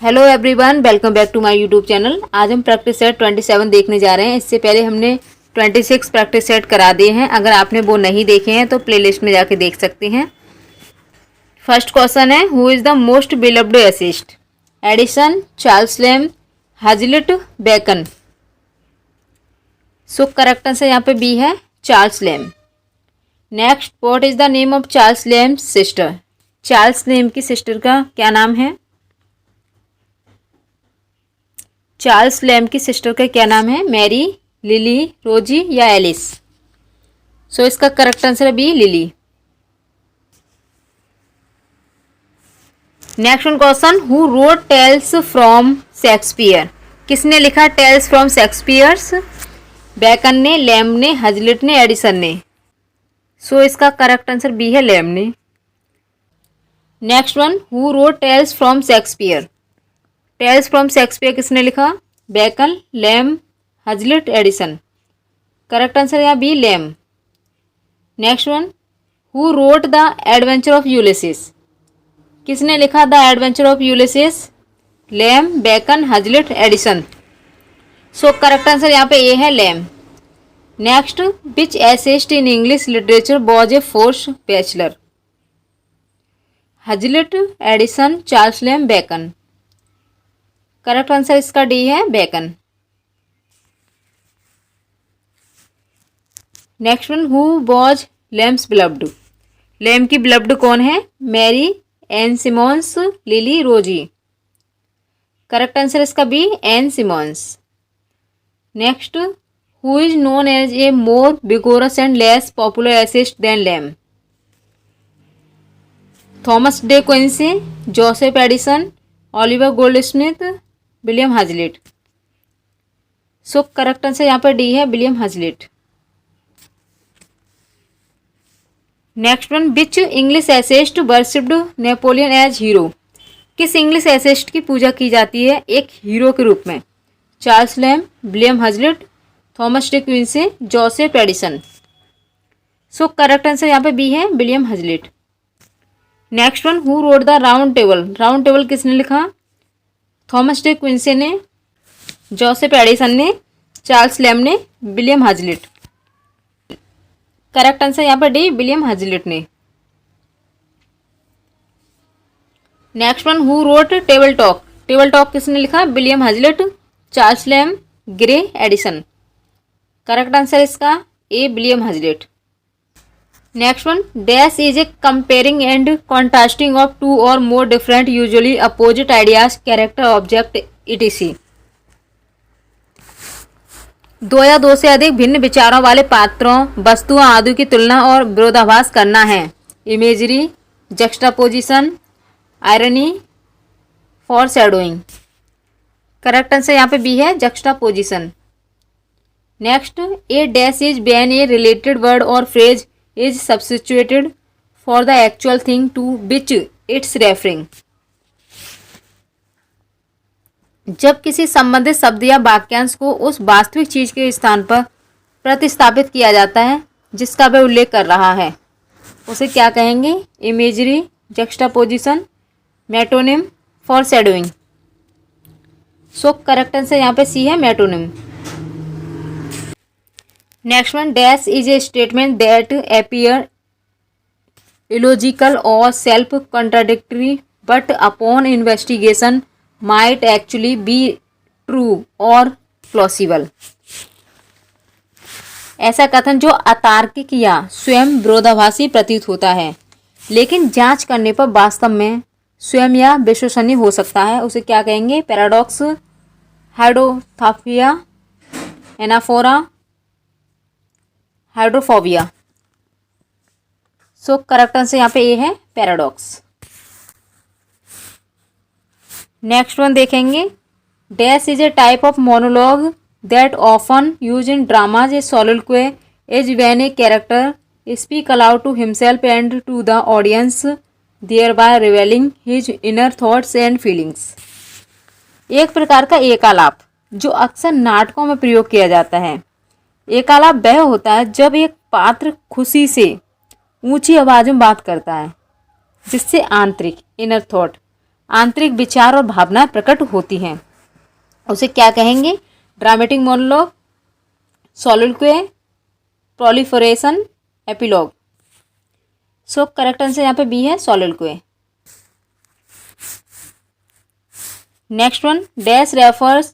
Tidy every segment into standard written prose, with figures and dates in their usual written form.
Hello everyone, welcome back to my YouTube channel. आज हम practice set 27 देखने जा रहे हैं। इससे पहले हमने 26 प्रैक्टिस सेट करा दिए हैं। अगर आपने वो नहीं देखे हैं तो प्लेलिस्ट में जाके देख सकते हैं। फर्स्ट क्वेश्चन है, who is the most beloved essayist? Addison, Charles Lamb, Hazlitt, Bacon. So correct answer यहाँ पे बी है, Charles Lamb. Next, what is the name of Charles Lamb sister? Charles Lamb की सिस्टर का क्या नाम है? Charles Lamb की sister का क्या नाम है? मैरी, लिली, रोजी या एलिस? सो इसका करेक्ट आंसर है B, Lily. Next one question, who wrote tales from Shakespeare? किसने लिखा टेल्स फ्रॉम शेक्सपियर्स? बेकन ने, लैम्ब ने, हजलिट ने, एडिसन ने? सो इसका करेक्ट आंसर बी है, लैम्ब ने। Next one, who wrote tales from Shakespeare? Tales from Shakespeare किसने लिखा? Bacon, Lamb, Hazlitt, Addison? Correct answer यहाँ B, Lamb. Next one, who wrote the adventure of Ulysses? किसने लिखा the adventure of Ulysses? Lamb, Bacon, Hazlitt, Addison? So correct answer यहाँ पे A है, Lamb. Next, which essayist in English literature was a forced bachelor? Hazlitt, Addison, Charles Lamb, Bacon? Correct answer इसका D है, Bacon. Next one, who was Lamb's beloved? Lamb की beloved कौन है? Mary, Ann Simmons, Lily, Rosie? Correct answer इसका B, Ann Simmons. Next, who is known as a more vigorous and less popular assist then Lamb? Thomas De Quincey, Joseph Addison, Oliver Goldsmith, William Hazlitt? So correct answer यहाँ पर D है, William Hazlitt. Next one, which English essayist worshipped Napoleon as hero? किस English essayist की पूजा की जाती है एक हीरो के रूप में? Charles Lamb, William Hazlitt, Thomas De Quincey, Joseph Addison? So correct answer यहाँ पे बी है, William Hazlitt. Next one, who wrote the round table? Round table किसने लिखा? थॉमस डे क्विंसी ने, जोसेफ एडिसन ने, चार्ल्स लैम्ब ने, William Hazlitt? Correct answer यहाँ पर डी, विलियम हाजलिट ने। Next one, who wrote table talk? Table talk किसने लिखा? William Hazlitt, Charles Lamb, Gray, Addison? Correct answer इसका A, William Hazlitt. Next one, dash is a comparing and contrasting of two or more different usually opposite ideas, character, object, ETC? दो या दो से अधिक भिन्न विचारों वाले पात्रों, वस्तुओं आदि की तुलना और विरोधाभास करना है। Imagery, juxtaposition, irony, foreshadowing? Correct answer यहाँ पे बी है, juxtaposition. Next, a dash is when a related word or phrase is substituted for the actual thing to which it's referring? जब किसी संबंधित शब्द या वाक्यांश को उस वास्तविक चीज के स्थान पर प्रतिस्थापित किया जाता है जिसका वह उल्लेख कर रहा है, उसे क्या कहेंगे? Imagery, juxtaposition, metonym, foreshadowing? So correct answer यहाँ पे सी है, metonym. Next one, dash is a statement that appear illogical or self contradictory but upon investigation might actually be true or plausible? ऐसा कथन जो अतार्किक या स्वयं विरोधाभासी प्रतीत होता है लेकिन जांच करने पर वास्तव में स्वयं या विश्वसनीय हो सकता है, उसे क्या कहेंगे? Paradox, hydriotaphia, anaphora, hydrophobia? So correct answer यहाँ पे ए है, पैराडॉक्स। नेक्स्ट वन देखेंगे, dash is a type of monologue that often use in dramas a soliloquy is when a character speak aloud to himself and to the audience thereby revealing his inner thoughts and feelings? एक प्रकार का एकालाप जो अक्सर नाटकों में प्रयोग किया जाता है। एकालाप वह होता है जब एक पात्र खुशी से ऊंची आवाज में बात करता है जिससे आंतरिक इनर थॉट आंतरिक विचार और भावनाएं प्रकट होती हैं, उसे क्या कहेंगे? Dramatic monologue, soliloquy, proliferation, epilogue. So correct answer यहाँ पे बी है, soliloquy. Next one, dash refers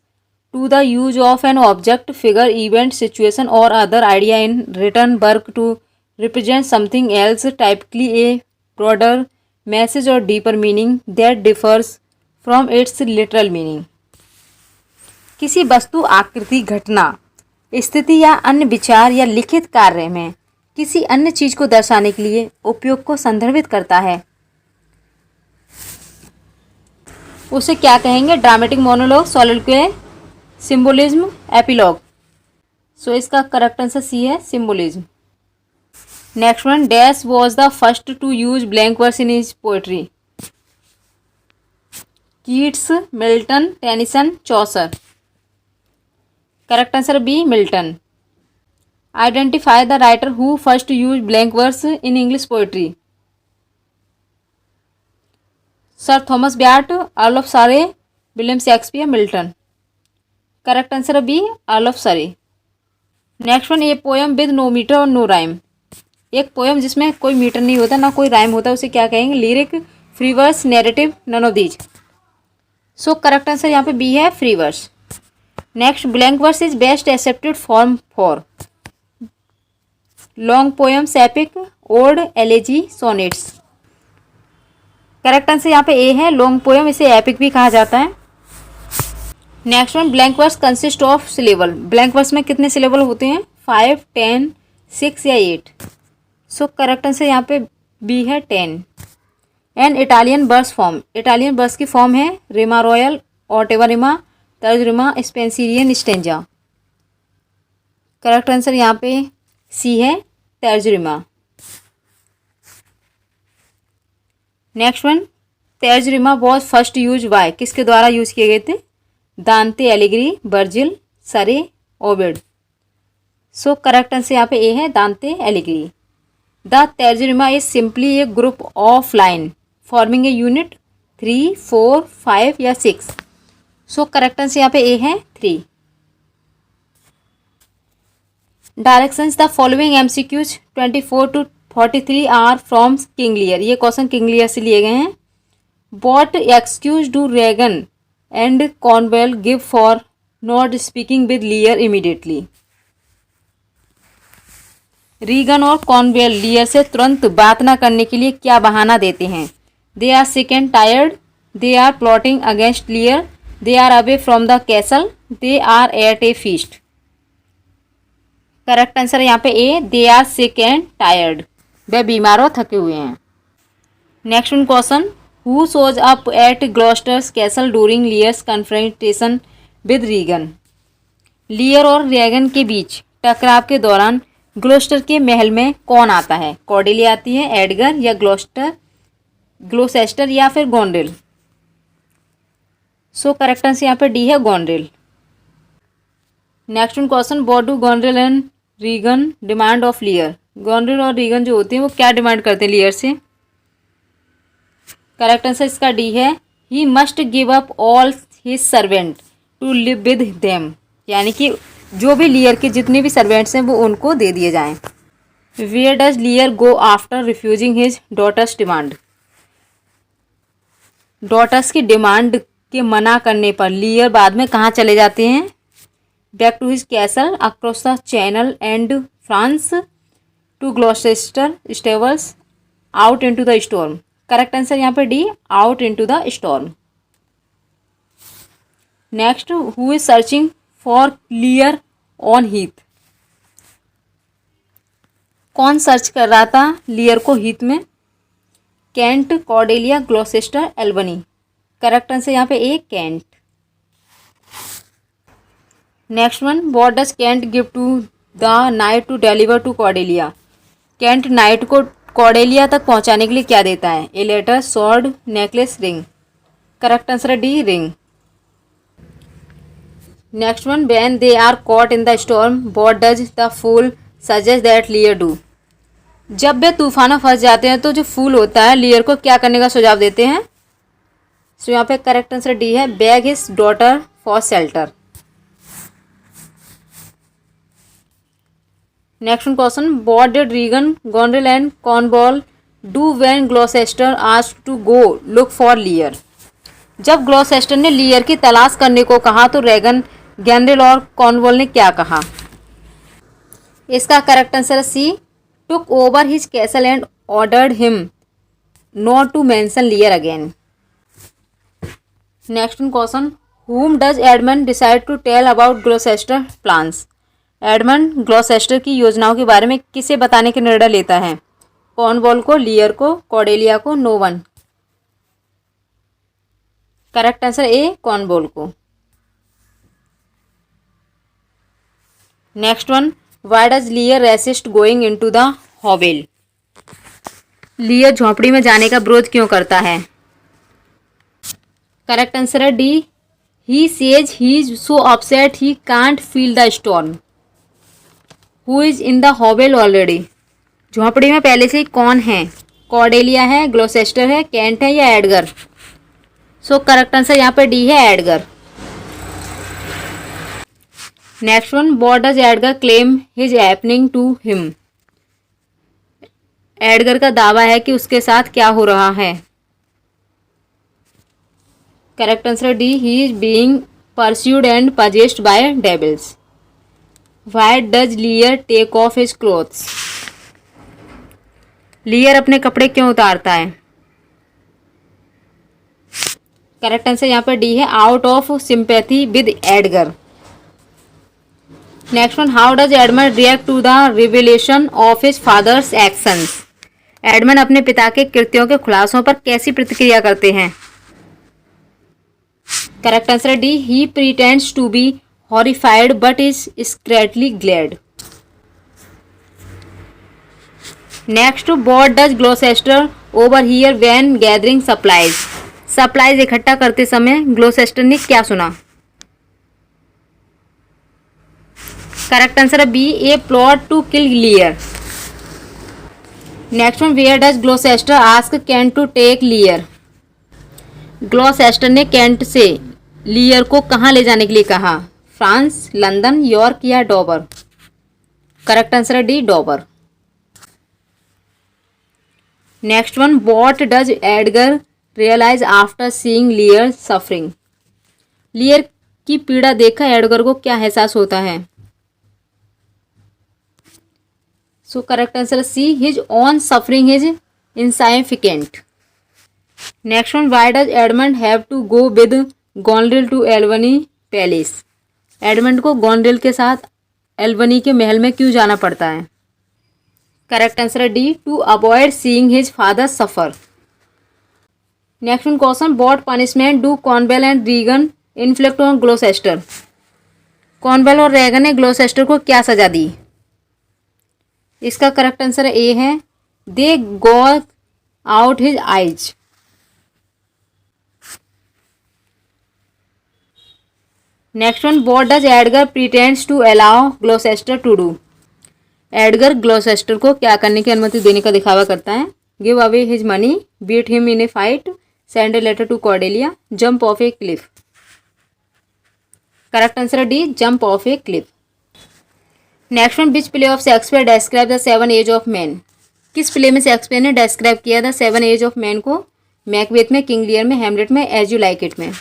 to the use of an object, figure, event, situation or other idea in written work to represent something else, typically a broader message or deeper meaning that differs from its literal meaning. किसी वस्तु, आकृति, घटना, स्थिति या अन्य विचार या लिखित कार्य में किसी अन्य चीज को दर्शाने के लिए उपयोग को संदर्भित करता है, उसे क्या कहेंगे? Dramatic monologue, soliloquy, symbolism, epilogue. So इसका करेक्ट आंसर सी है, symbolism. Next one, dash was the first to use blank verse in his poetry. Keats, Milton, Tennyson, Chaucer. Correct answer B, Milton. Identify the writer who first use blank verse in English poetry. Sir Thomas Wyatt, Earl of Surrey, William Shakespeare, Milton. Correct answer B, Earl of Surrey. Next one, a poem with no metre और no rhyme. एक poem जिसमें कोई metre नहीं होता, ना कोई rhyme होता, उसे क्या कहेंगे? Lyric, free verse, narrative, none of these. So correct answer यहाँ पे बी है, free verse. Next, blank verse is best accepted form for long poems, epic, ode, elegy, sonnets. Correct answer यहाँ पे ए है, लॉन्ग पोएम, इसे epic भी कहा जाता है। Next one, blank verse consist of syllable. Blank verse में कितने सिलेबल होते हैं? 5, 10, 6 या 8। सो करेक्ट आंसर यहाँ पे बी है, 10। An Italian verse form. Italian verse की फॉर्म है rima royal, ottava rima, terza rima, Spenserian stanza. Correct answer यहाँ पे सी है, terza rima. Next one, terza rima was first used by, किसके द्वारा यूज किए गए थे? दांते एलिग्री, Virgil, Surrey, Ovid. So correct answer यहाँ पे ए है, दांते एलिग्री। The terza rima is simply a group of line forming a unit 3, 4, 5 या 6। सो करेक्ट आंसर यहाँ पे ए है, 3। Directions the following MCQs 24 to 43 are from King Lear. ये question King Lear से लिए गए हैं। What excuse do Regan and Cornwall give for not speaking with Lear immediately. Regan और कॉर्नवेल लियर से तुरंत बात ना करने के लिए क्या बहाना देते हैं? They are sick and tired, they are plotting against Lear, they are away from the castle, they are at a feast. Correct answer है यहाँ पे A, they are sick and tired, वे बीमार और थके हुए हैं। Next one question, who shows up at Gloucester's castle during Lear's confrontation with Regan. Lear और रेगन के बीच टकराव के दौरान ग्लोस्टर के महल में कौन आता है? कॉर्डेलिया आती है, एडगर या ग्लोसेस्टर या फिर गोंड्रेल। सो करेक्ट आंसर यहाँ पे डी है, Goneril. Next one question, what do Goneril and Regan demand of Lear. Goneril और रीगन जो होते हैं वो क्या डिमांड करते हैं लियर से? करेक्ट आंसर इसका डी है, he must give up all his servant to live with them. यानी कि जो भी लियर के जितने भी सर्वेंट्स हैं वो उनको दे दिए जाएं। Where does Lear go after refusing his daughters demand. Daughters की डिमांड के मना करने पर लियर बाद में कहाँ चले जाते हैं? Back to his castle, across the channel and France, to Gloucester stables, out into the storm. Correct answer यहाँ पे D, out into the storm. Next, who is searching for Lear on heath. कौन search कर रहा था Lear को heath में? Kent, Cordelia, Gloucester, Albany. Correct answer यहाँ पे A, Kent. Next one, what does Kent give to the knight to deliver to Cordelia. Cantt night को Cordelia तक पहुंचाने के लिए क्या देता है? A letter, sword, necklace, ring. Correct answer है D, ring. Next one, when they are caught in the storm what does the fool suggest that Lear do. जब वे तूफान में फंस जाते हैं तो जो फूल होता है लियर को क्या करने का सुझाव देते हैं? सो यहाँ पे करेक्ट आंसर डी है, beg his daughter for shelter. Next question, what did Regan, Goneril and Cornwall do when Gloucester asked to go look for Lear. जब ग्लॉसेस्टर ने लियर की तलाश करने को कहा तो रेगन, गैनरेल और कॉर्नवॉल ने क्या कहा। इसका correct answer C, took over his castle and ordered him not to mention Lear again. Next question, whom does Edmund decide to tell about Gloucester plans. Edmund Gloucester की योजनाओं के बारे में किसे बताने का निर्णय लेता है। कॉर्नवॉल को, लियर को, कॉर्डेलिया को, no one. Correct answer A, Cornwall को। Next one, why does Lear resist going into the hovel. Lear झोपड़ी में जाने का विरोध क्यों करता है। करेक्ट आंसर है D, he says he is so upset he can't feel the storm. Who is in the hovel already. झोपड़ी में पहले से ही कौन है। कॉर्डेलिया है, ग्लॉसेस्टर है, कैंट है या एडगर। सो करेक्ट आंसर यहाँ पे डी है, Edgar. Next one, what does Edgar claim his happening to him. Edgar का दावा है कि उसके साथ क्या हो रहा है। Correct answer D, he is being pursued and possessed by devils. Why does Lear take off his clothes. Lear अपने कपड़े क्यों उतारता है। करेक्ट आंसर यहाँ पर डी है, out of sympathy with Edgar. Next one, how does Edmund react to the revelation of his father's actions. Edmund अपने पिता के कृत्यों के खुलासों पर कैसी प्रतिक्रिया करते हैं। Correct answer D, he pretends to be horrified but is secretly glad. Next, what does Gloucester overhear when gathering supplies. Supplies इकट्ठा करते समय ग्लॉसेस्टर ने क्या सुना। करेक्ट आंसर है B, a plot to kill Lear. Next one, where does Gloucester ask Kent to take Lear. Gloucester ने Kent से Lear को कहाँ ले जाने के लिए कहा। फ्रांस, लंदन, यॉर्क या डोवर। करेक्ट आंसर है D, Dover. Next one, what does Edgar realise after seeing Lear suffering. Lear की पीड़ा देखकर एडगर को क्या एहसास होता है। So correct answer C, his own suffering is insignificant. Next one, why does Edmund have to go with Goneril to Albany palace. Edmund को Goneril के साथ एल्बनी के महल में क्यों जाना पड़ता है। करेक्ट आंसर है D, to avoid seeing his father suffer. Next one question, what punishment do Cornwall and Regan inflict on Gloucester. Cornwall और रेगन ने ग्लॉसेस्टर को क्या सजा दी। इसका करेक्ट आंसर ए है, they got out his eyes. Next one, what does Edgar pretends to allow Gloucester to do. Edgar Gloucester को क्या करने की अनुमति देने का दिखावा करता है। Give away his money, beat him in a fight, send a letter to Cordelia, jump off a cliff. Correct answer D, jump off a cliff. Next one, which play of Shakespeare describe the seven age of man. किस play में Shakespeare ने describe किया the seven age of man को। Macbeth में, King Lear में, Hamlet में, as you like it में।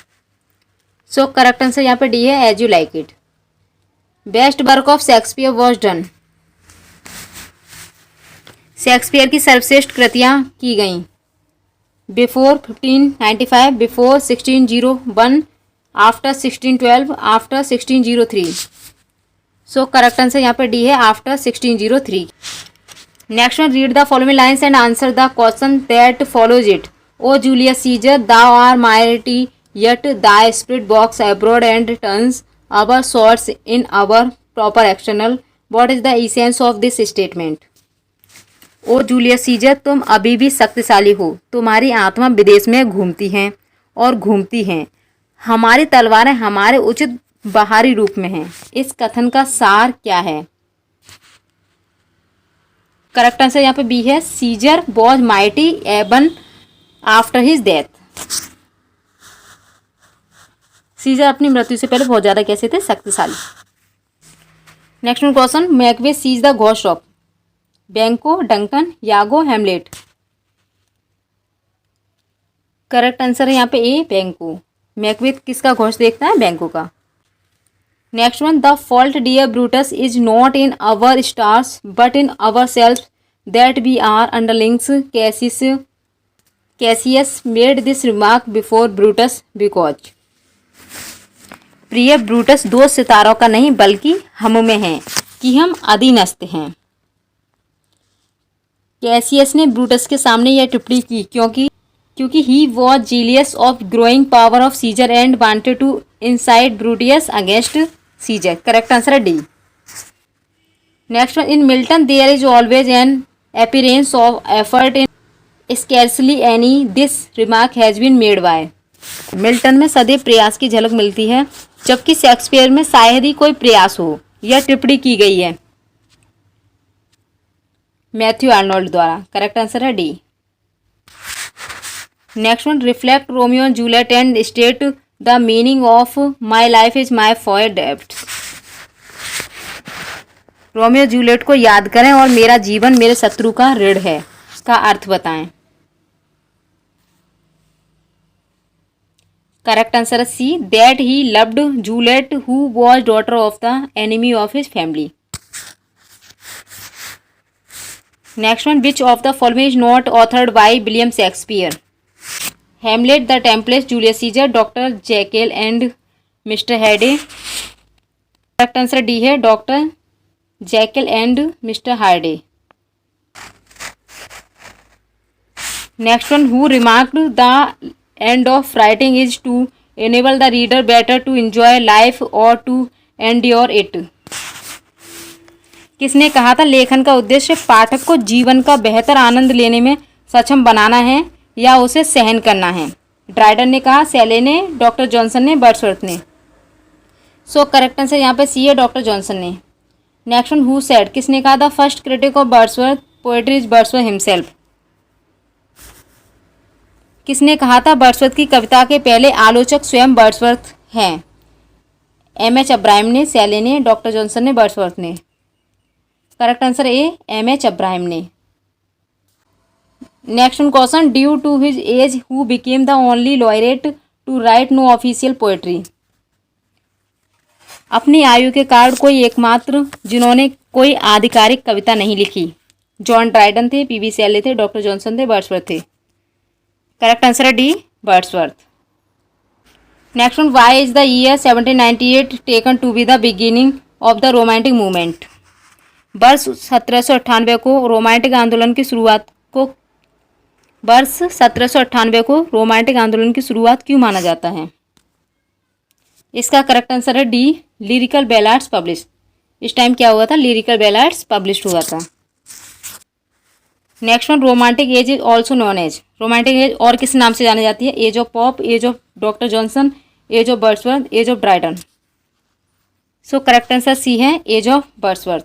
सो correct answer यहाँ पे डी है, as you like it. Best work of Shakespeare was done. Shakespeare की सर्वश्रेष्ठ कृतियाँ की गईं। Before 1595, before 1601, after 1612, after 1603। So correct answer यहाँ पे डी है, after 1603। Next one, read the following lines and answer the question that follows it. O Julius Caesar, thou art mighty yet thy spirit walks abroad and turns our swords in our proper actional. What is the essence of this statement? O Julius Caesar, तुम अभी भी शक्तिशाली हो, तुम्हारी आत्मा विदेश में घूमती हैं और घूमती हैं, हमारी तलवारें हमारे उचित बाहरी रूप में हैं। इस कथन का सार क्या है। करेक्ट आंसर यहाँ पे बी है, Caesar was mighty even after his death. Caesar अपनी मृत्यु से पहले बहुत ज़्यादा कैसे थे, शक्तिशाली। Next question, Macbeth sees the ghost of Banquo, Duncan, Iago, Hamlet. Correct answer है यहाँ पे ए, बैंको। मैकबेथ किसका घोस्ट देखता है, बैंको का। Next one, the fault dear Brutus is not in our stars but in our self that we are underlings. Cassius made this remark before Brutus because. प्रिय Brutus, दोष सितारों का नहीं बल्कि हम में है कि हम अधीनस्थ हैं। कैसियस ने ब्रूटस के सामने यह टिप्पणी की क्योंकि he was jealous of growing power of Caesar and wanted to incite Brutus against Caesar. Correct answer है D. Next one, in Milton there is always an appearance of effort in scarcely any this remark has been made by. Milton में सदैव प्रयास की झलक मिलती है जबकि Shakespeare में शायद ही कोई प्रयास हो, यह टिप्पणी की गई है मैथ्यू आर्नोल्ड द्वारा। करेक्ट आंसर है D. Next one, reflect Romeo and Juliet and state the meaning of my life is my for डेब्ट। रोमियो जूलियट को याद करें और मेरा जीवन मेरे शत्रु का ऋण है का अर्थ बताएं। करेक्ट आंसर है C, that he loved Juliet who was daughter of the enemy of his family. Next one, which of the following is not authored by William Shakespeare. Hamlet, the Tempest, Julius Caesar, Doctor Jekyll and Mister Hyde. Correct answer D है, Doctor Jekyll and Mister Hyde. Next one, who remarked the end of writing is to enable the reader better to enjoy life or to endure it. किसने कहा था लेखन का उद्देश्य पाठक को जीवन का बेहतर आनंद लेने में सक्षम बनाना है या उसे सहन करना है। ड्राइडन ने कहा, शैले ने, डॉक्टर जॉनसन ने, वर्ड्सवर्थ ने। सो करेक्ट आंसर यहाँ पे सी है, डॉक्टर जॉनसन ने। नेक्स्ट वन, हु सेड, किसने कहा था first critic of Wordsworth poetry is Wordsworth himself. किसने कहा था वर्ड्सवर्थ की कविता के पहले आलोचक स्वयं वर्ड्सवर्थ हैं। एम.एच. अब्राहम ने, शैले ने, डॉक्टर जॉनसन ने, वर्ड्सवर्थ ने। Correct answer A, M H. Abraham ने। Next question, due to his age who became the only laureate to write no official poetry. अपनी आयु के कारण कोई एकमात्र जिन्होंने कोई आधिकारिक कविता नहीं लिखी। जॉन ड्राइडन थे, पी.बी. शैले थे, डॉक्टर जॉनसन थे, वर्ड्सवर्थ थे। करेक्ट आंसर है D, Wordsworth. Next one, why is the year 1798 taken to be the beginning of the romantic movement. वर्ष 1798 को रोमांटिक आंदोलन की शुरुआत क्यों माना जाता है। इसका करेक्ट आंसर है डी, लिरिकल बैलाड्स पब्लिश। इस टाइम क्या हुआ था, लिरिकल बैलाड्स पब्लिश हुआ था। Next one, romantic age is also known as. Romantic age और किस नाम से जानी जाती है, age of Pope, age of Doctor Johnson, age of Wordsworth, age of Dryden. So correct answer C है, age of Wordsworth.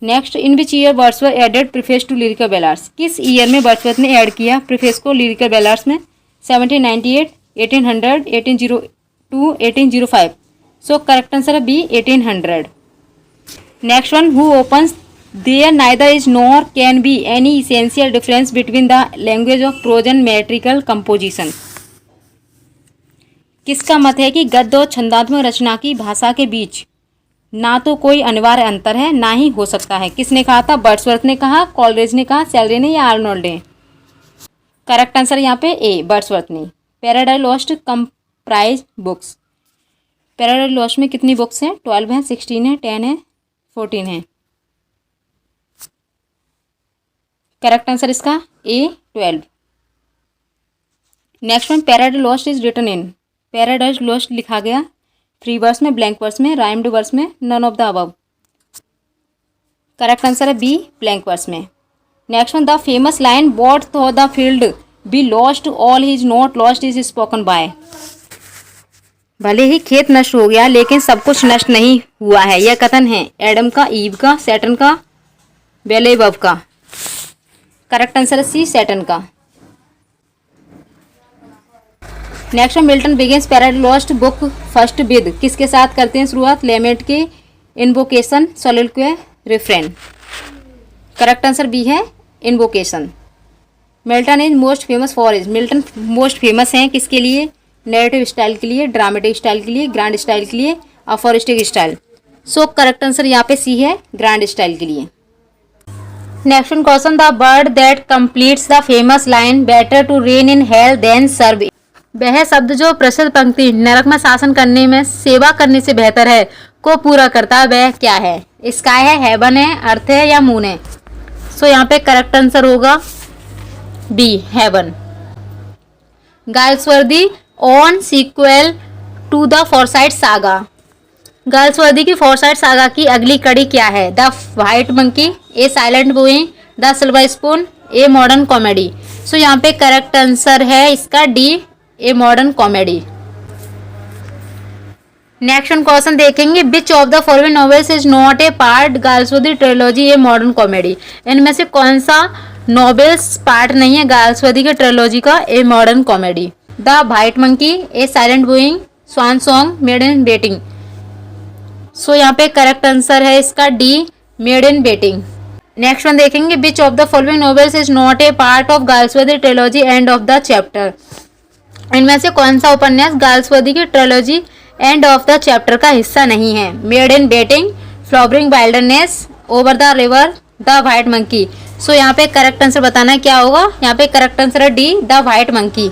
Next, in which year Wordsworth added preface to lyrical ballads. किस year में Wordsworth ने add किया preface को lyrical बैलाड्स में। 1798, 1800, 1802, 1805। So correct answer है B, 1800। Next one, who opines there neither is nor can be any essential difference between the language of prose and metrical composition. किसका मत है कि गद्य और छंदात्मक रचना की भाषा के बीच ना तो कोई अनिवार्य अंतर है ना ही हो सकता है। किसने कहा था, वर्ड्सवर्थ ने कहा, कॉलरेज ने कहा, शैले ने या आर्नोल्ड ने। करेक्ट आंसर यहाँ पे ए, वर्ड्सवर्थ ने। Paradise lost comprise books. Paradise lost में कितनी बुक्स हैं, 12 हैं, 16 है, 10 है, 14 है। करेक्ट आंसर इसका A, 12। Next one, Paradise Lost is written in. Paradise Lost लिखा गया फ्री वर्स में, ब्लैंक वर्स में, राइम्ड वर्स में, none of the above. Correct answer है बी, ब्लैंक वर्स में। Next one, the famous line what though the field be lost all is not lost is spoken by. भले ही खेत नष्ट हो गया लेकिन सब कुछ नष्ट नहीं हुआ है, यह कथन है एडम का, ईव का, सैटर्न का, बेलेबव का। करेक्ट आंसर है सी, सैटर्न का। Next Milton begins Paradise Lost book first with, किसके साथ करते हैं शुरुआत? लेमेट की invocation, soliloquy, refrain. Correct answer B है invocation. Milton is most famous for is, Milton most famous हैं किसके लिए? नैरेटिव स्टाइल के लिए, ड्रामेटिक स्टाइल के लिए, ग्रैंड स्टाइल के लिए, aphoristic style. So correct answer यहाँ पे सी है, ग्रैंड स्टाइल के लिए। Next question, the word that completes the famous line better to reign in hell than serve, वह शब्द जो प्रसिद्ध पंक्ति नरक में शासन करने में सेवा करने से बेहतर है को पूरा करता है, वह क्या है? स्काई है, हेवन है, अर्थ है या मून है? सो यहाँ पे करेक्ट आंसर होगा B, heaven. Galsworthy on sequel to the Forsyte saga, Galsworthy की फॉरसाइट सागा की अगली कड़ी क्या है? The white monkey, a silent wooing, the silver spoon, a modern comedy. So यहाँ पे करेक्ट आंसर है इसका D, a modern comedy. Next question देखेंगे, which of the following novels is not a part Galsworthy trilogy a modern comedy, इनमें से कौन सा novels part नहीं है गाल्सवर्दी के ट्रिलॉजी का a modern comedy? The white monkey, a silent wooing, swan song, maid in waiting. So यहाँ पे करेक्ट आंसर है इसका D, maid in waiting. Next one देखेंगे, which of the following novels is not a part of Galsworthy trilogy end of the chapter, इनमें से कौन सा उपन्यास गाल्सवर्दी की trilogy end of the chapter का हिस्सा नहीं है? Maid in waiting, flowering wilderness, over the river, the white monkey. So यहाँ पे करेक्ट आंसर बताना क्या होगा? यहाँ पे करेक्ट आंसर है D, the white monkey.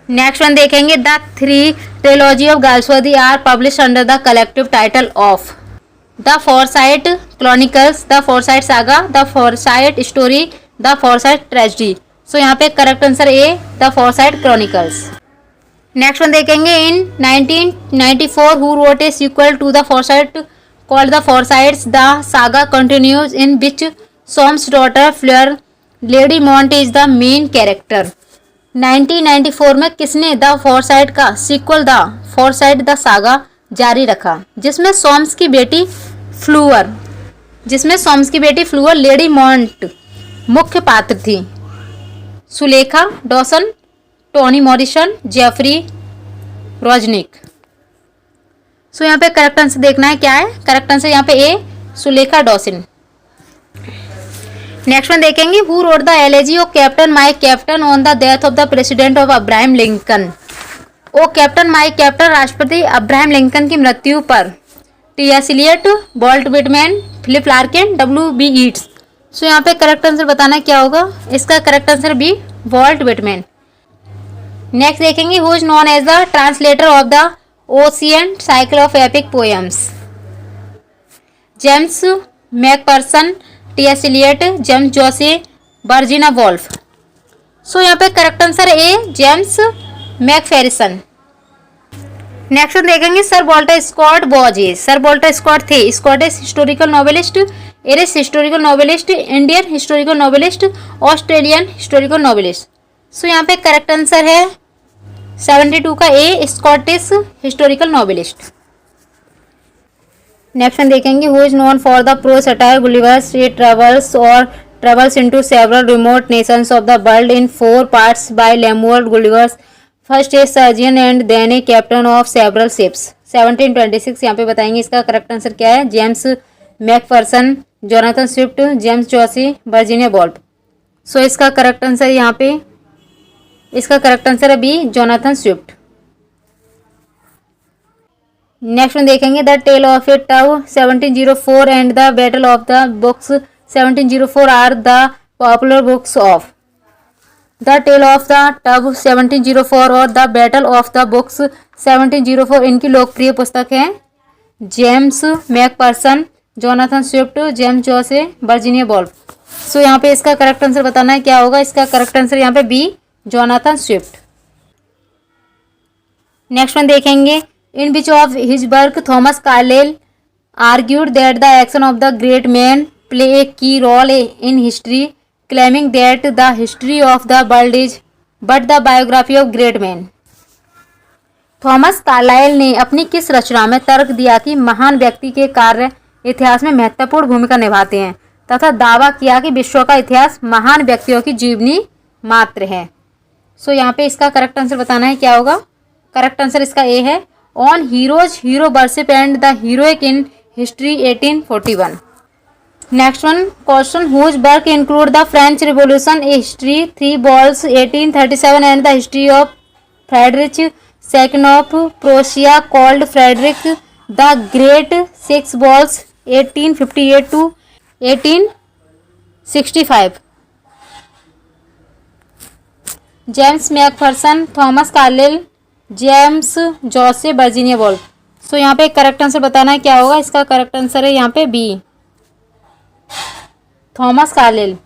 Next one देखेंगे, the three trilogy of Galsworthy are publish under the collective title of the Forsyte chronicles, the Forsyte saga, the Forsyte story, the Forsyte tragedy. So यहाँ पे correct answer A, the Forsyte chronicles. Next one देखेंगे, in 1994 who wrote a sequel to the Forsyte called the Forsytes, the saga continues in which Soames daughter Fleur Lady Mont is the main character. 1994 में किसने the Forsyte का sequel the Forsyte the saga जारी रखा, जिसमें सॉम्स की बेटी फ्लूअर lady मॉन्ट मुख्य पात्र थी? Sulekha, Dawson, Toni Morrison, Jeffrey Rosnick. So यहाँ पे करेक्ट आंसर देखना है क्या है? करेक्ट आंसर यहाँ पे A, Sulekha Dawson. Next one देखेंगे, who wrote the elegy of captain my captain on the death of the president of Abraham Lincoln, O captain my captain राष्ट्रपति अब्राहम लिंकन की मृत्यु पर? T S. Eliot, Walt Whitman, Philip Larkin, W B. Yeats. So यहाँ पे correct answer बताना क्या होगा? इसका correct answer B, Walt Whitman. Next देखेंगे, who is known as the translator of the ocean cycle of epic poems? James Macpherson, T S. Eliot, James Joyce, Virginia Woolf. So यहाँ पे correct answer A, James Macpherson. Next देखेंगे, sir Walter Scott was a, sir Walter Scott थे Scottish historical novelist, Irish historical novelist, Indian historical novelist, Australian historical novelist. So यहाँ पे correct answer है 72 का A, Scottish historical novelist. Next देखेंगे, who is known for the prose satire Gulliver's, ये travels into several remote nations of the world in 4 parts by Lemuel Gulliver, first a surgeon and then a captain of several ships। 1726 यहाँ पे बताएंगे इसका correct answer क्या है? James Macpherson, Jonathan Swift, James Joyce, Virginia Woolf. So इसका correct answer यहाँ पे, इसका करेक्ट आंसर है बी, जोनाथन स्विफ्ट। नेक्स्ट देखेंगे, the tale of a tub 1704 and the battle of the books 1704 are the popular books of. The tale of the tub 1704 और the battle of the books 1704 इनकी लोकप्रिय पुस्तक है। James Macpherson, Jonathan Swift, James Joyce, Virginia Woolf. So यहाँ पे इसका correct answer बताना है क्या होगा? इसका करेक्ट आंसर यहाँ पे B, Jonathan Swift. Next one देखेंगे, in which of his work Thomas Carlyle argued that the action of the great man play a key role in history, claiming that the history of the world is but the biography of great men। Thomas Carlyle ने अपनी किस रचना में तर्क दिया कि महान व्यक्ति के कार्य इतिहास में महत्वपूर्ण भूमिका निभाते हैं तथा दावा किया कि विश्व का इतिहास महान व्यक्तियों की जीवनी मात्र है? सो यहाँ पे इसका करेक्ट आंसर बताना है क्या होगा। करेक्ट आंसर इसका ए है। On heroes hero worship and the heroic in history 1841। Next one question whose work include the French revolution a history 3 vols 1837 and the history of Friedrich second of Prussia called Frederick the great 6 vols 1858 to 1865। James McPherson, Thomas Carlyle, James Joseph, Virginia Woolf. So यहाँ पे correct answer बताना है क्या होगा। इसका correct answer है यहाँ पे B, Thomas Carlyle.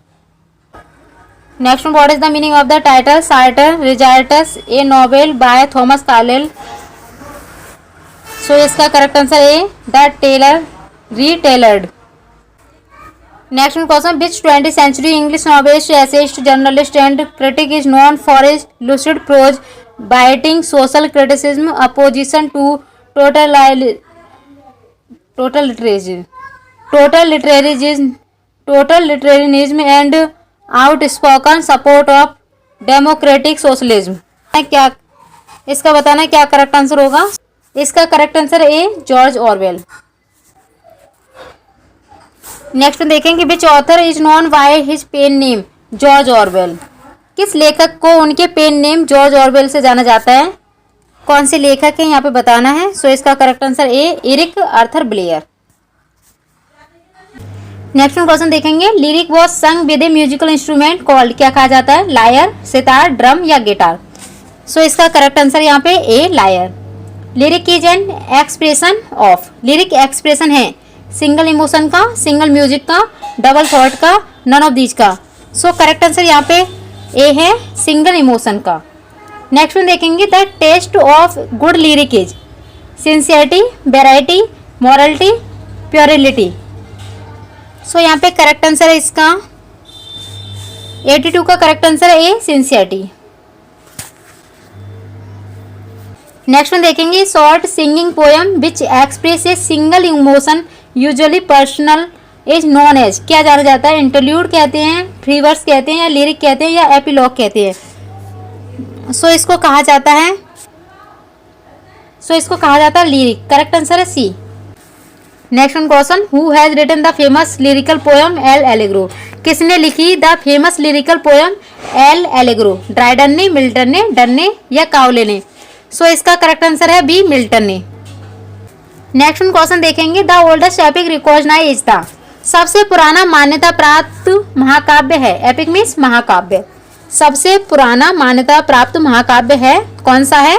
Next one, what is the meaning of the title Sartor Resartus a novel by Thomas Carlyle. So इसका correct answer A, the tailor retailored. Next one question, which 20th century English novelist, essayist, journalist and critic is known for his lucid prose, biting social criticism, opposition to totalitarianism and outspoken support of democratic socialism। क्या इसका बताना है क्या correct answer होगा। इसका correct answer A, George Orwell. Next देखेंगे which author is known by his pen name George Orwell. किस लेखक को उनके पेन नेम जॉर्ज ऑरवेल से जाना जाता है। कौन से लेखक है यहाँ पे बताना है। सो इसका correct answer A, Eric Arthur Blair. Next question देखेंगे, lyric was sung with a musical instrument called, क्या कहा जाता है, लायर, सितार, ड्रम या गिटार। सो इसका करेक्ट आंसर यहाँ पे A, lyre. Lyric is an expression of, lyric expression है सिंगल इमोशन का, सिंगल म्यूजिक का, डबल थॉट का, नन ऑफ दीज का। सो करेक्ट आंसर यहाँ पे ए है, सिंगल इमोशन का। नेक्स्ट वन देखेंगे, the test of good lyric is sincerity, variety, morality, puerility. So यहाँ पे करेक्ट आंसर है इसका 82 का करेक्ट आंसर है ए, सिंसियरिटी। नेक्स्ट वन देखेंगे, short singing poem which express a single emotion usually personal is known as, क्या जाना जाता है, इंटरल्यूड कहते हैं, फ्री वर्स कहते हैं, या लिरिक कहते हैं, या एपिलॉग कहते हैं। सो इसको कहा जाता है लिरिक। करेक्ट आंसर है C. Next one question, who has written the famous lyrical poem L'Allegro, किसने लिखी the famous lyrical poem L'Allegro. Dryden ने, मिल्टन ने, डन ने या काउले ने। सो इसका करेक्ट आंसर है बी, मिल्टन ने। नेक्स्ट क्वेश्चन देखेंगे, the oldest epic recognized the, सबसे पुराना मान्यता प्राप्त महाकाव्य है। एपिक मीन्स महाकाव्य। सबसे पुराना मान्यता प्राप्त महाकाव्य है, कौन सा है।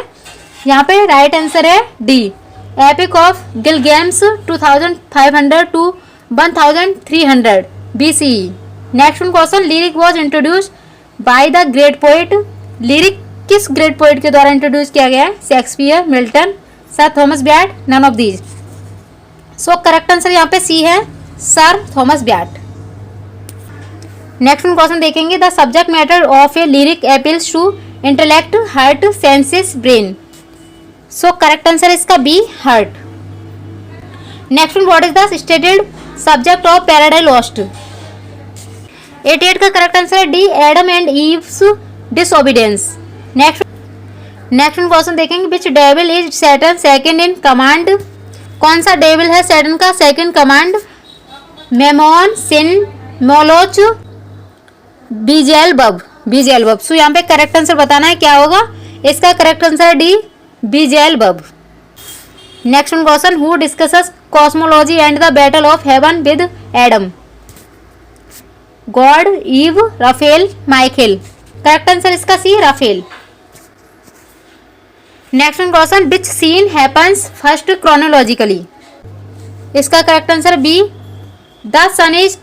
यहाँ पे राइट आंसर है D, epic of Gilgamesh 2500 to 1300 BCE। Next question, lyric was introduced by the great poet, lyric किस ग्रेट पोइट के द्वारा इंट्रोड्यूस किया गया है। Shakespeare, Milton, sir Thomas Wyatt, none of these. So correct answer यहाँ पे C है, sir Thomas Wyatt. Next question देखेंगे, the subject matter of a lyric appeals to intellect, heart, senses, brain. So correct answer इसका B, heart. Next what is the stated subject of Paradise Lost. 88 का correct answer है D, Adam and Eve's disobedience. Next question देखेंगे, which devil is Saturn second in command, कौन सा devil है Saturn का second command. Mammon, Sin, Moloch, Beelzebub. So यहाँ पे correct answer बताना है क्या होगा। इसका करेक्ट आंसर है D, Beelzebub. Next question, who discusses cosmology and the battle of heaven with Adam. God, Eve, Raphael, Michael. Correct answer इसका C, Raphael. Next question, which scene happens first chronologically. इसका correct answer B, the son is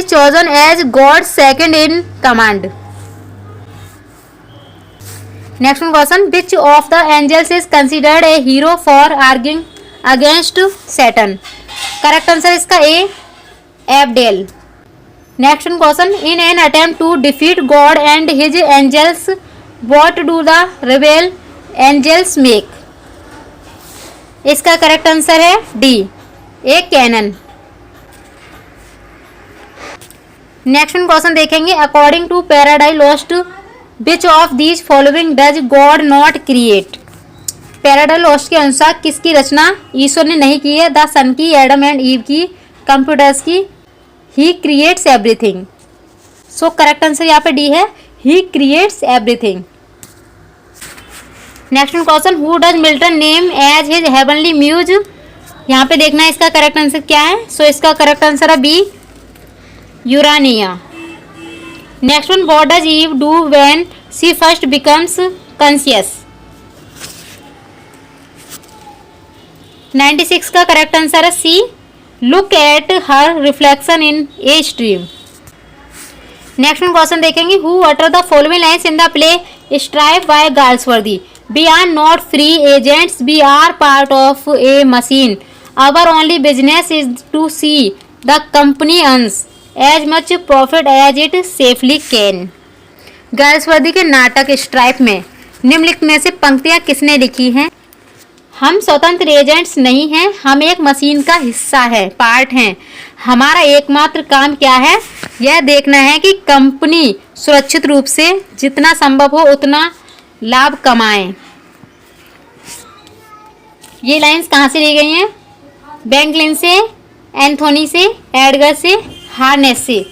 chosen as God second in command. Next question, which of the angels is considered a hero for arguing against Saturn. Correct answer इसका A, Abdiel. Next question, in an attempt to defeat God and his angels what do the rebel angels make. इसका correct answer है D, a canon. Next question देखेंगे, according to Paradise Lost which of these following does God not create. Paradise Lost के अनुसार किसकी रचना ईश्वर ने नहीं की है? द सन की, एडम एंड ईव की, कंप्यूटर्स की, he creates everything. So correct answer यहाँ पे डी है, he creates everything. Next question, who does Milton name as his heavenly muse. यहाँ पे देखना है इसका करेक्ट आंसर क्या है। सो इसका करेक्ट आंसर है B, Urania. Next one, what does Eve do when she first becomes conscious. 96 का करेक्ट आंसर है C, look at her reflection in a stream. Next question देखेंगे, who utter the following lines in the play Strife by Galsworthy. We are not free agents, we are part of a machine, our only business is to see the company earns as much profit as it safely can. Galsworthy के नाटक Strife में निम्नलिखित में से पंक्तियां किसने लिखी हैं? हम स्वतंत्र एजेंट्स नहीं हैं, हम एक मशीन का हिस्सा है, पार्ट हैं। हमारा एकमात्र काम क्या है? यह देखना है कि कंपनी सुरक्षित रूप से जितना संभव हो उतना लाभ कमाएं। ये लाइंस कहाँ से ली गई हैं? बैंकलिन से, एंथोनी से, एडगर से, हार्नेस से।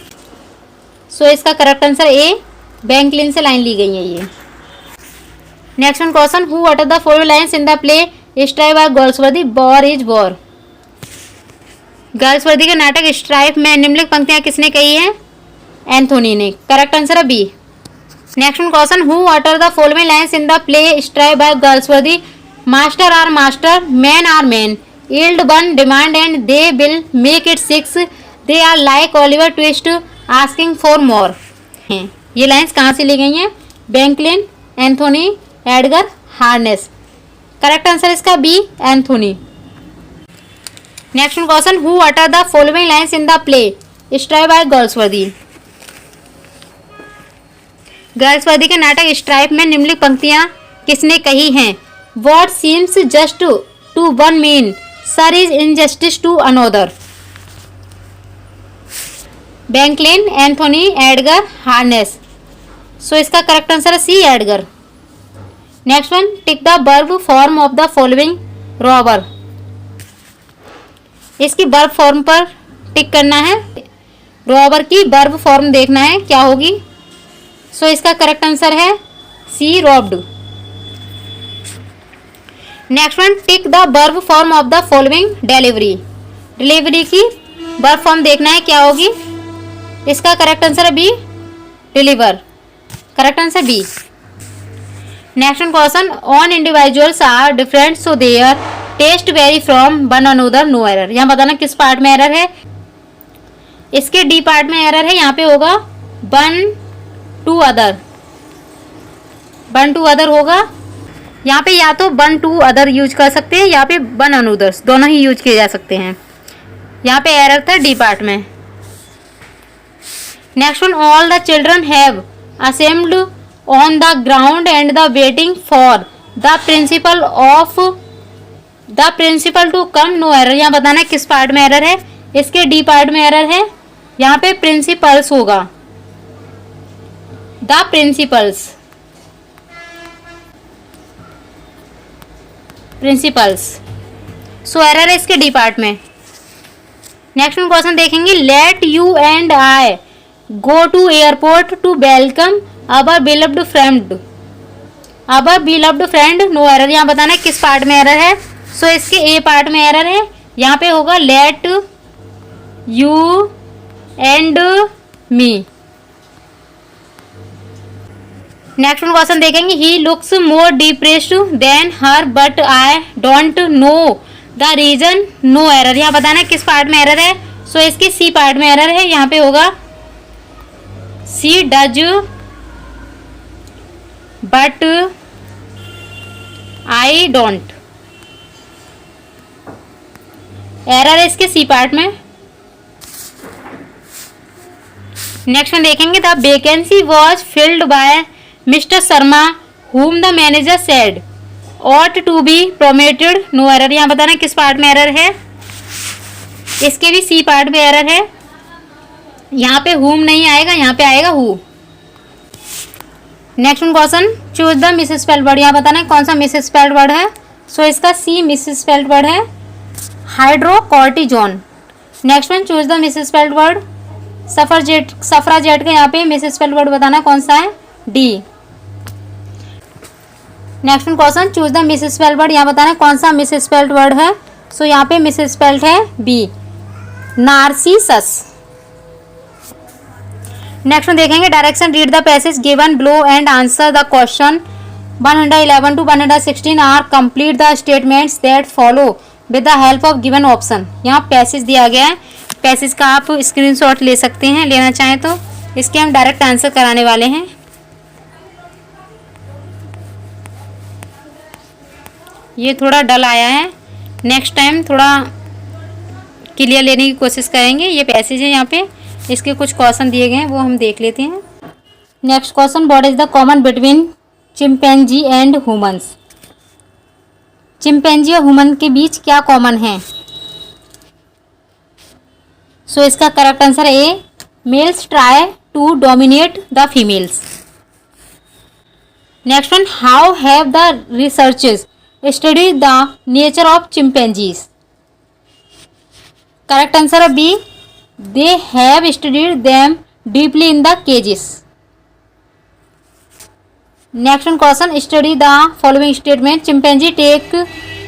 सो इसका करेक्ट आंसर ए, बैंकलिन से लाइन ली गई है ये। Next one question, who utter the following lines in the play Strife by Galsworthy, war is war. Galsworthy के नाटक स्ट्राइप में निम्नलिखित पंक्तियां किसने कही हैं? एंथोनी ने। करेक्ट आंसर है B. Next question, who utter the following lines in the play Strife by Galsworthy, master are master, man are man, yield one demand and they will make it six, they are like Oliver Twist asking for more. ये lines कहाँ से ली गई हैं? Wanklin, Anthony, Edgar, Harness. Correct answer इसका B, Anthony. Next question, who utter the following lines in the play Strife by Galsworthy. Galsworthy के नाटक Strife में निम्नलिखित पंक्तियां किसने कही हैं? What seems just to one man sir is injustice to another. Wanklin, Anthony, Edgar, Harness. So इसका correct answer है C, Edgar. Next one, tick the verb form of the following robber. इसकी verb form पर tick करना है। Robber की verb form देखना है क्या होगी। सो इसका करेक्ट आंसर है C, robbed. Next one, tick the verb form of the following delivery. Delivery की वर्ब फॉर्म देखना है क्या होगी। इसका करेक्ट आंसर है B, deliver. Correct answer B. Next question, on individuals are different so their taste vary from one another, no error. यहाँ बताना किस पार्ट में एरर है। इसके डी पार्ट में एरर है। यहाँ पे होगा one two other, one two other होगा। यहाँ पे या तो वन टू अदर यूज कर सकते हैं या पे वन अनदर्स, दोनों ही यूज किए जा सकते हैं। यहाँ पे एरर था डी पार्ट में। Next one, all the children have assembled on the ground and the waiting for the principal to come, no error. यहाँ बताना है किस पार्ट में एरर है। इसके डी पार्ट में एरर है। यहाँ पे प्रिंसिपल्स होगा, the principals, principals. So error है इसके डी पार्ट में। नेक्स्ट क्वेश्चन देखेंगे, let you and I go to airport to welcome our beloved friend, our beloved friend, no error. यहाँ बताना है किस पार्ट में एरर है। सो इसके ए पार्ट में एरर है। यहाँ पे होगा let you and me. Next question देखेंगे, he looks more depressed than her but I don't know the reason, no error. यहाँ बताना है किस पार्ट में एरर है। सो इसके सी पार्ट में एरर है। यहाँ पे होगा C does but I don't, error है इसके सी पार्ट में। नेक्स्ट वन देखेंगे, the vacancy was filled by mister Sharma whom the manager said ought to be promoted, no error। यहाँ बताना किस पार्ट में एरर है। इसके भी सी पार्ट में एरर है। यहाँ पे whom नहीं आएगा, यहाँ पे आएगा who। Next question, choose the misspelled word. यहाँ बताना है कौन सा मिस स्पेल्ड वर्ड है। सो इसका सी मिस स्पेल्ड वर्ड है, hydrocortisone. Next one, choose the misspelled word. Suffragette का यहाँ पे मिस स्पेल्ड वर्ड बताना कौन सा है, D. Next question, choose the misspelled word. यहाँ बताना कौन सा मिस स्पेल्ड वर्ड है। सो यहाँ पे मिस स्पेल्ड है बी, नार्सिसस। नेक्स्ट में देखेंगे direction, read the passage given below and answer the question. 111 to 116 are complete the statements that follow with the help of given option. यहाँ passage दिया गया है, पैसेज का आप स्क्रीनशॉट ले सकते हैं, लेना चाहें तो। इसके हम डायरेक्ट आंसर कराने वाले हैं। ये थोड़ा डल आया है, नेक्स्ट टाइम थोड़ा क्लियर लेने की कोशिश करेंगे। ये पैसेज है, यहाँ पे इसके कुछ क्वेश्चन दिए गए हैं, वो हम देख लेते हैं। Next question, what is the common between chimpanzee and humans. Chimpanzee और ह्यूमन के बीच क्या कॉमन है। सो इसका correct answer A, males try to dominate the females. Next one, how have the researchers study the nature of chimpanzees. Correct answer है B, they have studied them deeply in the cages. Next question, study the following statement. Chimpanzee take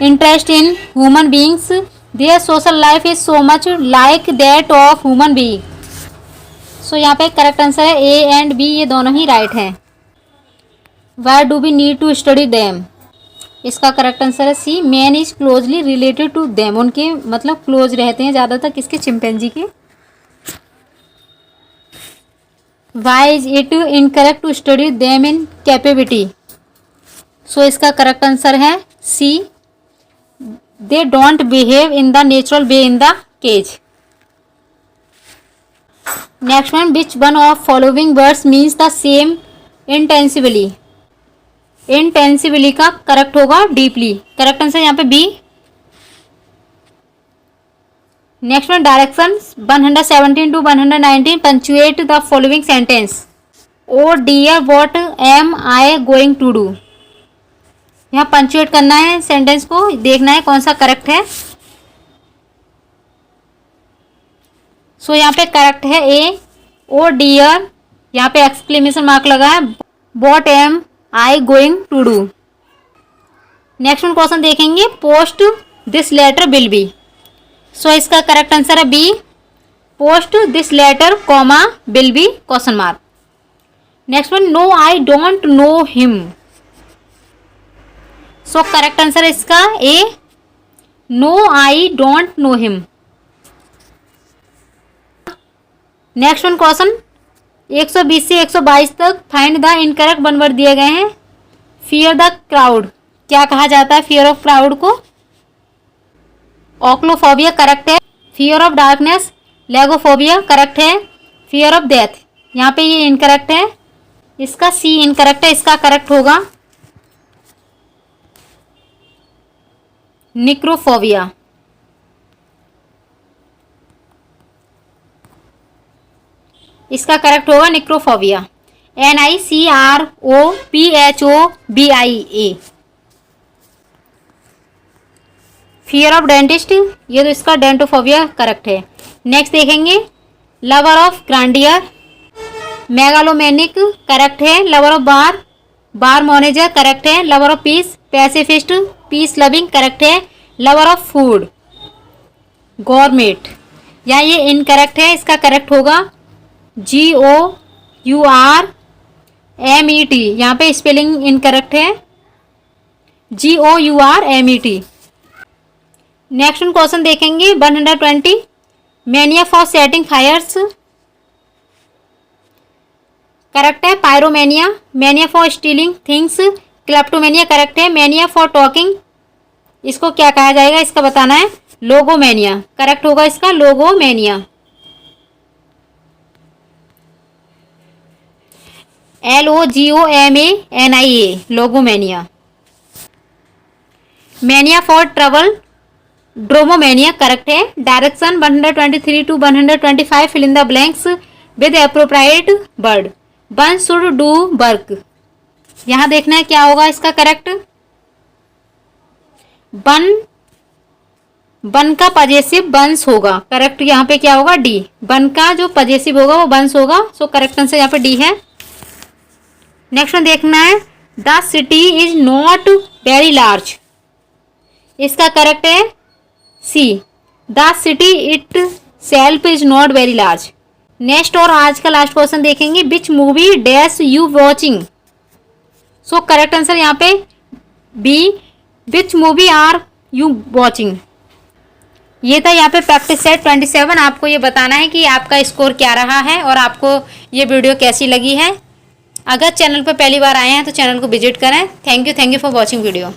interest in human beings, their social life is so much like that of human being. So यहाँ पे correct answer है A and B, ये दोनों ही right हैं। Why do we need to study them. इसका correct answer है C, man is closely related to them. उनके मतलब क्लोज रहते हैं ज़्यादातर किसके, चिंपैंजी के। Why is it incorrect to study them in capability. So इसका करेक्ट आंसर है C, they don't behave in the natural way in the cage. Next one, which one of following words means the same intensively. Intensively का correct होगा deeply. Correct answer यहाँ पे B. Next one, direction 117 to 119 punctuate the following sentence. Oh dear what am I going to do. यहाँ punctuate करना है sentence को, देखना है कौन सा करेक्ट है। सो यहाँ पे करेक्ट है ए, ओ डियर, यहाँ पे एक्सक्लेमेशन मार्क लगा है, what am I going to do. Next question देखेंगे, post this letter will be. So इसका करेक्ट आंसर है B, post this letter comma will be question mark. Next one, no I don't know him. So correct answer है इसका A, no I don't know him. Next one question, 120 से 122 तक find the incorrect one word दिए गए हैं। Fear the crowd क्या कहा जाता है, फियर ऑफ क्राउड को। ओक्लोफोबिया करेक्ट है। फियर ऑफ डार्कनेस, लेगोफोबिया करेक्ट है। फियर ऑफ डेथ, यहाँ पे ये इनकरेक्ट है, इसका सी इनकरेक्ट है। इसका करेक्ट होगा निक्रोफोबिया। इसका करेक्ट होगा necrophobia, NICROPHOBIA। Fear of dentist, ये तो इसका डेंटोफोबिया करेक्ट है। नेक्स्ट देखेंगे, lover of grandeur, megalomaniac correct है। Lover of bar, bar manager correct है। Lover of peace, pacifist, peace loving correct है। लवर ऑफ फूड, गॉरमेट, या ये इनकरेक्ट है। इसका करेक्ट होगा GOURMET, यहाँ पे स्पेलिंग इनकरेक्ट है, GOURMET। नेक्स्ट क्वेश्चन देखेंगे 120, mania for setting fires correct है। Pyromania, mania for stealing things, kleptomania correct है। मैनिया फॉर टॉकिंग, इसको क्या कहा जाएगा, इसका बताना है। लोगोमेनिया करेक्ट होगा इसका, logomania. LOGOMANIA, logomania. Mania for trouble, dromomania correct है। Direction 123 to 125 fill in the blanks, with appropriate word. One should do work. यहाँ देखना है क्या होगा इसका करेक्ट। वन का पजेसिव वंस होगा, करेक्ट यहाँ पे क्या होगा डी। वन का जो पजेसिव होगा वो वंस होगा, सो करेक्ट आंसर यहाँ पे डी है। नेक्स्ट में देखना है the city is not very large. इसका करेक्ट है C, the city itself is not very large. Next और आज का लास्ट क्वेश्चन देखेंगे, which movie dash you watching. So correct answer यहाँ पे B, which movie are you watching. ये था यहाँ पे प्रैक्टिस सेट 27। आपको ये बताना है कि आपका स्कोर क्या रहा है और आपको ये वीडियो कैसी लगी है। अगर चैनल पर पहली बार आए हैं तो चैनल को विजिट करें। Thank you for watching video.